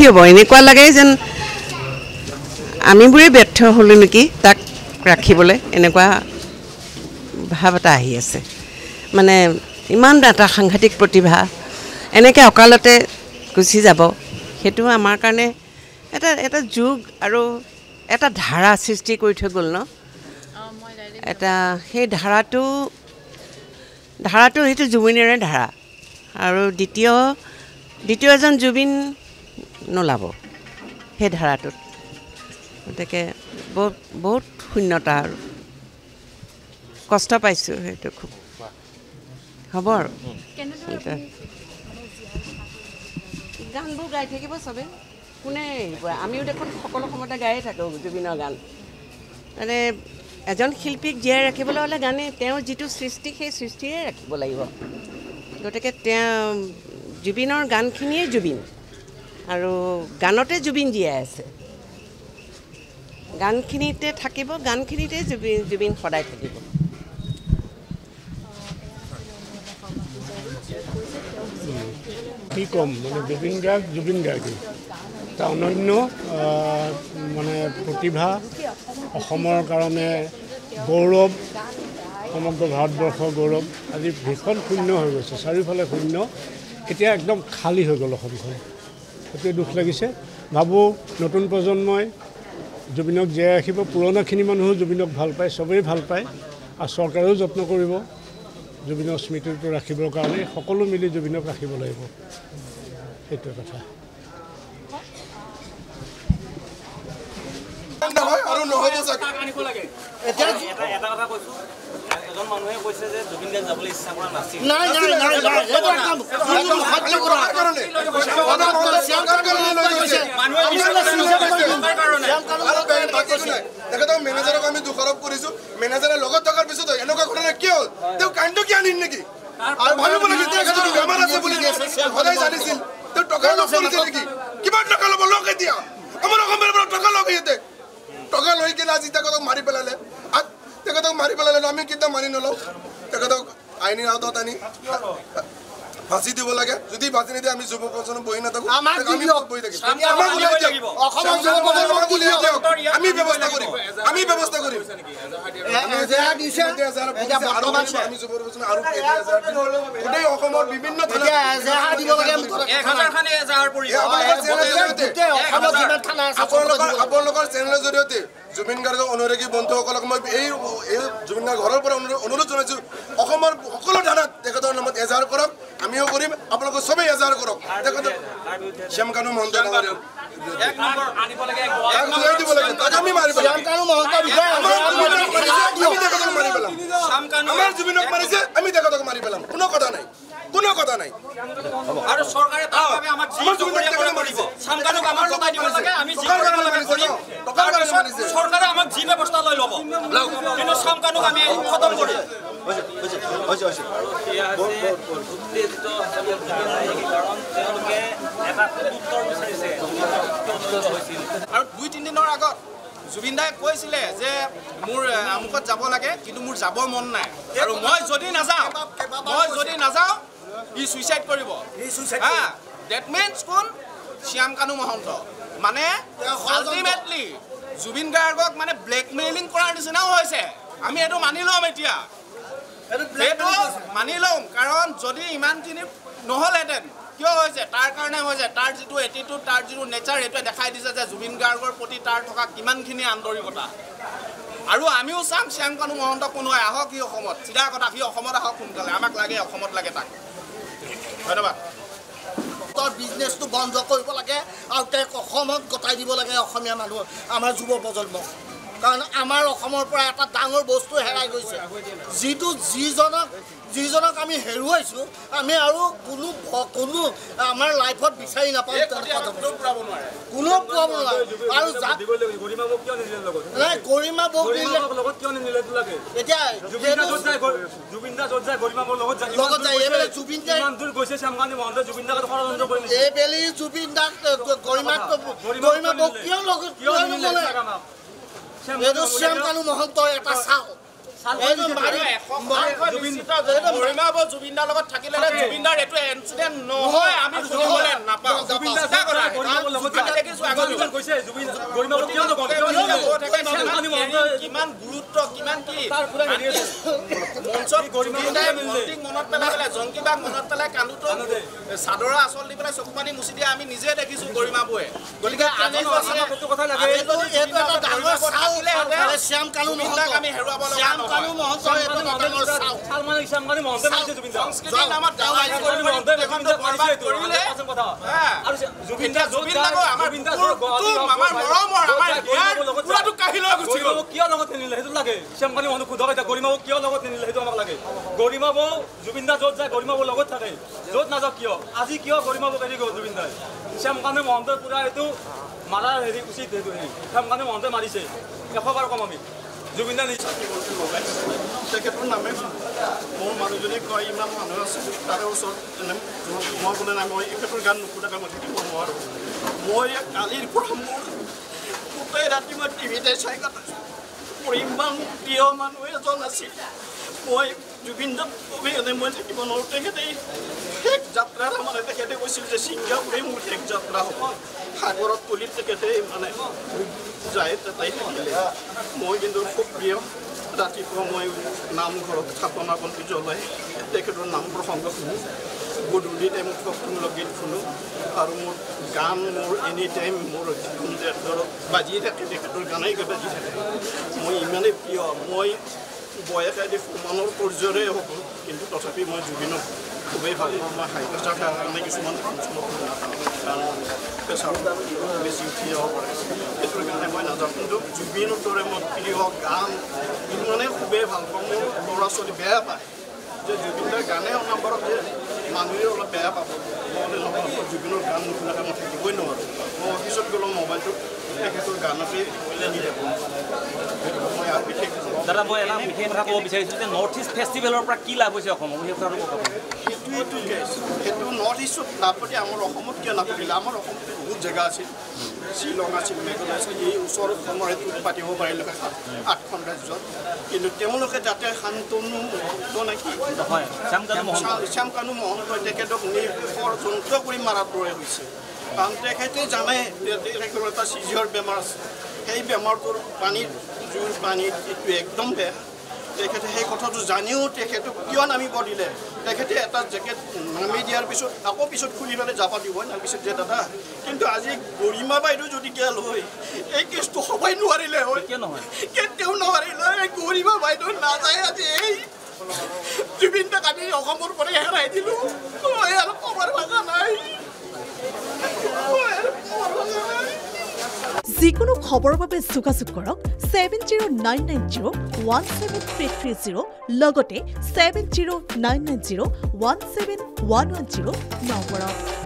কি হ'ব এনেকুৱা লাগে যেন আমিবোৰে ব্যৰ্থ হ'লো নেকি তাক ৰাখিবলৈ এনেকুৱা ভাৱ এটা আহি আছে মানে ইমান এটা সাংঘাতিক প্ৰতিভা এনেকৈ অকালতে গুচি যাব সেইটো আমাৰ কাৰণে এটা যুগ আৰু এটা ধাৰা সৃষ্টি কৰি থৈ গ'ল ন এটা সেই ধাৰাটো সেইটো জুবিনেৰে ধাৰা আৰু দ্বিতীয় এজন জুবিন নোলাব সেই ধাৰাটোত গতিকে বহুত শূন্যতা আৰু কষ্ট পাইছোঁ সেইটো খুব হ'ব আৰু গানবোৰ গাই থাকিব চবেই কোনে আমিও দেখোন সকলো সময়তে গায়ে থাকোঁ জুবিনৰ গান মানে এজন শিল্পীক জীয়াই ৰাখিবলৈ হ'লে গানে তেওঁৰ যিটো সৃষ্টি সেই সৃষ্টিৰে ৰাখিব লাগিব গতিকে জুবিনৰ গানখিনিয়ে জুবিন আৰু গানতে জুবিন জীয়াই আছে গানখিনিতে থাকিব গানখিনিতে জুবিন সদায় থাকিব কি ক'ম মানে জুবিন গাৰ্গ এটা অনন্য মানে প্ৰতিভা অসমৰ কাৰণে গৌৰৱ সমগ্ৰ ভাৰতবৰ্ষৰ গৌৰৱ আজি ভীষণ শূন্য হৈ গৈছে চাৰিওফালে শূন্য এতিয়া একদম খালী হৈ গ'ল অসমখন সেইটোৱে দুখ লাগিছে ভাবোঁ নতুন প্ৰজন্মই জুবিনক জীয়াই ৰাখিব পুৰণাখিনি মানুহো জুবিনক ভাল পায় চবেই ভাল পায় আৰু চৰকাৰেও যত্ন কৰিব জুবিনৰ স্মৃতিটো ৰাখিবৰ কাৰণে সকলো মিলি জুবিনক ৰাখিব লাগিব সেইটোৱে কথা আৰু নহ'ব এটা কথা কৈছোঁ এজন মানুহে কৈছে যে জুবিন গাৰ্গ যাবলৈ ইচ্ছা কৰা নাছিল মেনেজাৰক আমি দোষাৰোপ কৰিছোঁ মেনেজাৰে লগত থকাৰ পিছত এনেকুৱা ঘটনা কিয় হ'ল তেওঁ কাণ্ডটো কি আনিল নেকি আৰু ভাবিব লাগে বেমাৰ আছে বুলি সদায় জানিছিল তেওঁ টকা লগ কৰিছে নেকি কিমান টকা ল'ব লগ এতিয়া আমাৰ অসমৰ পৰা টকা লগ ইয়াতে টকা লৈ কিনে আজি তেখেতক মাৰি পেলালে আমি কেতিয়া মানি নলওঁ তেখেতক আইনী আওতাত আনি ফাঁচি দিব লাগে যদি ফাঁচি নিদিয়ে আমি যুৱ প্ৰজন্ম বহি নাথাকোঁ আমি ব্যৱস্থা কৰিম গোটেই অসমৰ বিভিন্ন আপোনালোকৰ চেনেলৰ জৰিয়তে জুবিন গাৰ্গৰ অনুৰাগী বন্ধুসকলক মই এই জুবিন গাৰ্গ ঘৰৰ পৰা অনুৰোধ জনাইছোঁ অসমৰ সকলো থানাত তেখেতৰ নামত এজাহাৰ কৰক আমিও কৰিম আপোনালোকে চবেই এজাহাৰ কৰক তেখেতৰ শ্যামকানু মহন্ত আমাৰ জুবিনক মাৰিছে আমি তেখেতক মাৰি পেলাম কোনো কথা নাই আৰু চৰকাৰে তাৰ বাবে আমাক চৰকাৰে আমাক যি ব্যৱস্থা লৈ ল'ব কিন্তু চামকানুক আমি খতম কৰিম আৰু 2-3 দিনৰ আগত জুবিন দাই কৈছিলে যে মোৰ আমুকত যাব লাগে কিন্তু মোৰ যাব মন নাই আৰু মই যদি নাযাওঁ ই সুইচাইড কৰিব ডেট মিনছ কোন শ্যামকানু মহন্ত মানে আল্টিমেটলি জুবিন গাৰ্গক মানে ব্লেকমেইলিং কৰাৰ নিচিনাও হৈছে আমি এইটো মানি ল'ম এতিয়া এইটো মানি ল'ম কাৰণ যদি ইমানখিনি নহ'লহেঁতেন কিয় হৈছে তাৰ কাৰণে হৈছে তাৰ যিটো এটিটিউড তাৰ যিটো নেচাৰ এইটোৱে দেখাই দিছে যে জুবিন গাৰ্গৰ প্ৰতি তাৰ থকা কিমানখিনি আন্তৰিকতা আৰু আমিও চাম শ্যামকানু মহন্ত কোনো আহক সি অসমত চিধা কথা সি অসমত আহক সোনকালে আমাক লাগে অসমত লাগে তাক ধন্যবাদ বিজনেছটো বন্ধ কৰিব লাগে আৰু তেওঁক অসমত গতাই দিব লাগে অসমীয়া মানুহ আমাৰ যুৱ প্ৰজন্মক কাৰণ আমাৰ অসমৰ পৰা এটা ডাঙৰ বস্তু হেৰাই গৈছে যিজনক আমি হেৰুৱাইছোঁ আমি আৰু কোনো আমাৰ লাইফত বিচাৰি নাপাওঁ কোনো পুৰাব নোৱাৰে আৰু গৰিমা বৌক এতিয়া এইবেলি জুবিন দাক গৰিমা বৌক কিয় লগত এইটো শ্যামকানু মহন্তৰ এটা চাল জুবিনদাৰ লগত থাকিলে জুবিনদাৰ এইটো ইনচিডেণ্ট নহয় আমি শুনিবলৈ নাপাওঁ কিমান গুৰুত্ব কিমান কি মঞ্চত মনত পেলাই জংকিবাক মনত পেলাই কান্দোতো চাদৰৰ আচল দি পেলাই চকু পানী মুচি দিয়া আমি নিজে দেখিছো গৰিমা বৌয়ে গতিকে শ্যাম কানু মহন্তক আমি হেৰুৱাব লগা গৰিমা বৌ জুবিন দা য'ত যায় গৰিমা বৌ লগত থাকে য'ত নাযাওক কিয় আজি কিয় গৰিমা বৌক এৰি গ'ল জুবিন দাই শ্যাম কানু মহন্তৰ পুৰা এইটো মাৰাৰ হেৰি উচিত সেইটো হেৰি শ্যাম কানু মহন্তই মাৰিছে 100 বাৰ কম আমি জুবিন দা তেখেতৰ নামে মোৰ মানুহজনে কয় ইমান মানুহ আছে তাৰে ওচৰত মই বোলে নাই মই এখেতৰ গান নুশুনাকৈ মই থাকিব নোৱাৰোঁ মই কালিৰ পৰা মোৰ গোটেই ৰাতি মই টিভিতে চাই কথা মোৰ ইমান প্ৰিয় মানুহ এজন আছিল মই জুবিন দাক অবিহনে মই থাকিব নোৱাৰোঁ তেখেতে শেষ যাত্ৰাৰ মানে তেখেতে কৈছিল যে ছিংগাপুৰেই মোৰ শেষ যাত্ৰা হ'ব সাগৰত তলিত তেখেতে মানে যায় তাই থাকিলে মই কিন্তু খুব প্ৰিয় ৰাতিপুৱা মই নামঘৰত স্থাপনা বন্তি জ্বলাই তেখেতৰ নাম প্ৰসংগ শুনো গধূলি টাইমত ভক্তিমূলক গীত শুনো আৰু মোৰ গান মোৰ এনি টাইম মোৰ ধৰক বাজি থাকে তেখেতৰ গানেই বাজি থাকে মই ইমানেই প্ৰিয় মই বয়সেদি সমানৰ পৰ্যায়ৰে হ'ব কিন্তু তথাপি মই জুবিনক খুবেই ভাল পাওঁ মই হাই প্ৰেছাৰ থকাৰ কাৰণে কিছুমান ফাংচনত কাৰণ প্ৰেছাৰ বেছি উঠি যাব পাৰে সেইটোৰ কাৰণে মই নাজানো কিন্তু জুবিনৰ দৰে মই প্ৰিয় গান ইমানেই খুবেই ভাল পাওঁ মোৰ ল'ৰা ছোৱালী বেয়া পায় যে জুবিনদাৰ গানে অনাম্বৰত যে মানুহে অলপ বেয়া পাব মই নহয় জুবিনৰ গান নুশুনাকৈ মই থাকিবই নোৱাৰোঁ মই অফিচত গ'লোঁ মোবাইলটো তেখেতৰ গানতে লাগি থাকোঁ মই আৰু বিশেষ দাদা মই এটা বিশেষ কথা ক'ব বিচাৰিছোঁ যে নৰ্থ ইষ্ট ফেষ্টিভেলৰ পৰা কি লাভ হৈছে অসমৰ সেই কথাটো ক'ব সেইটোৱেইটো কেছ সেইটো নৰ্থ ইষ্টত লাভ কৰি আমাৰ অসমত কিয় নাপাতিলে আমাৰ অসমত বহুত জেগা আছিল শ্বিলং আছিল মেঘালয় আছিল এই ওচৰত অসমৰ সেইটো পাতিব পাৰিলে 8খন ৰাজ্যত কিন্তু তেওঁলোকে যাতে শান্তনু নে কি শ্যাম কানু মহন্তই তেখেতক ষড়যন্ত্ৰ কৰি মাৰাৰ দৰে হৈছে কাৰণ তেখেতে জানে তেখেতৰ এটা চিজিয়ৰ বেমাৰ আছে সেই বেমাৰটোৰ পানীত জুইৰ পানীত এইটো একদম বেয়া তেখেতে সেই কথাটো জানিও তেখেতক কিয় নামিব দিলে তেখেতে এটা জেকেট নামি দিয়াৰ পিছত আকৌ পিছত খুলি পেলাই জাপা দিব তাৰপিছত যে দাদা কিন্তু আজি গৰিমা বাইদেউ যদি গেল হয় এই কেছটো সবাই নোৱাৰিলে হয় কিয় নহয় কেতিয়াও নোৱাৰিলে গৰিমা বাইদেউ নাযায় আজি এই জুবিন দাক আমি অসমৰ পৰা হেৰাই দিলোঁ আৰু কমাৰ ভাষা নাই যিকোনো খবৰৰ বাবে যোগাযোগ কৰক 7099017330 লগতে 7099017110 নম্বৰত।